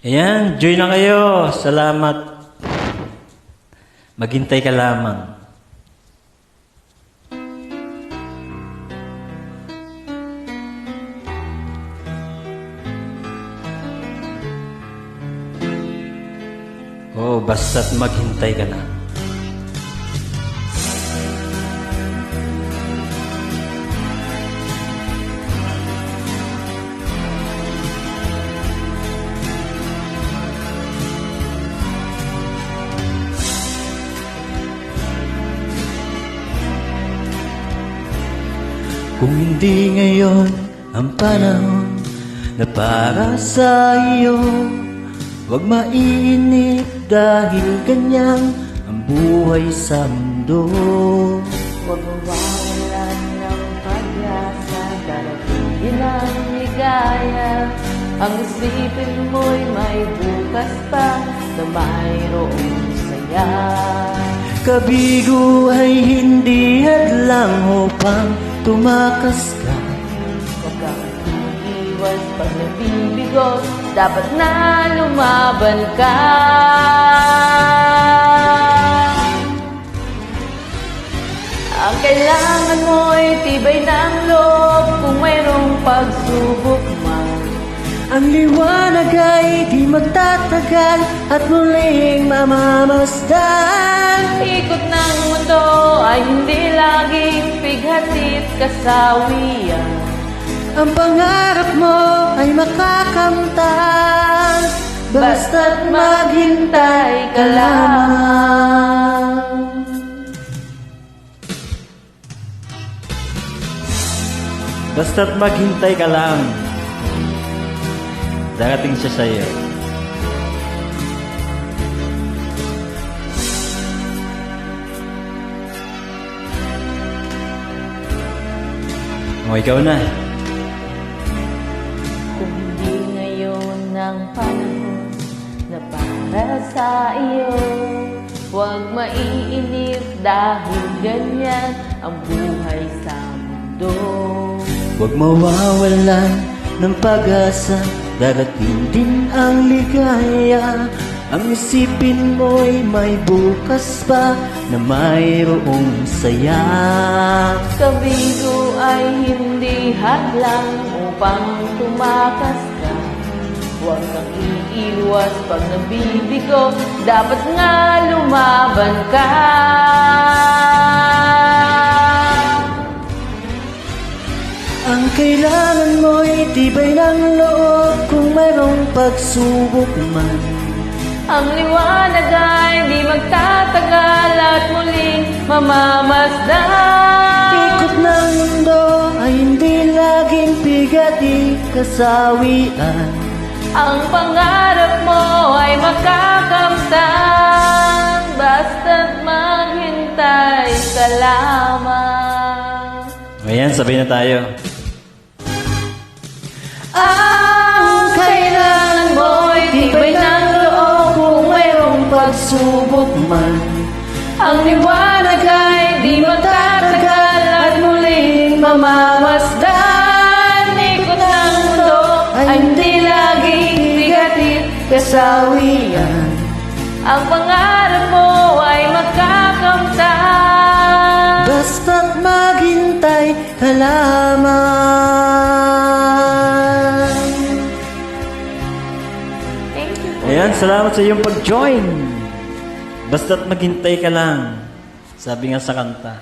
Ayan, join na kayo. Salamat. Maghintay ka lamang. Oh, basta't maghintay ka lang. Kung hindi ngayon ang panahon na para sa iyo, huwag mainip dahil ganyan ang buhay sa mundo. Huwag mawawalan ng pag-asa, darating din ang ligaya. Ang isipin mo'y may bukas pa na mayroong saya. Kabigo ay hindi hadlang upang tumakas ka. Huwag kang iiwas pag nabibigo, dapat na lumaban ka. Ang kailangan mo'y tibay ng loob kung mayroong pagsubok man. Ang liwanag ay di magtatagal at muling mamamasdan. Ikot ng mundo ay hindi laging pighatit kasawian. Ang pangarap mo ay makakamtan, basta't maghintay ka lamang. Basta't maghintay ka lang, darating siya sa'yo. O, ikaw na. Kung hindi ngayon ang panahon na para sa iyo, huwag maiinip dahil ganyan ang buhay sa mundo. Huwag mawawalan ng pag-asa, darating din ang ligaya. Ang isipin mo'y may bukas pa na mayroong saya. Kabigo ay hindi hadlang upang tumakas ka. Huwag kang iiwas pag nabibigo, dapat nga lumaban ka. Ang kailangan mo'y tibay ng loob kung mayroong pagsubok man. Ang liwanag ay di magtatagal at muling mamamasdan. Ikot ng mundo ay hindi laging bigati kasawian. Ang pangarap mo ay makakamtan, basta't maghintay ka lamang. Ayan, sabay na tayo. Ang kailangan mo'y tibay ng loob kung mayroong pagsubok man. Ang liwanag ay di magtatagal at muling mamamasdan. Ikot ng mundo ay hindi laging bigatit kasawian. Ang pangarap mo ay makakamtan, Basta't maghintay ka lamang. Thank you. Ayan, salamat sa iyong pag-join. Basta't maghintay ka lang. Sabi nga sa kanta.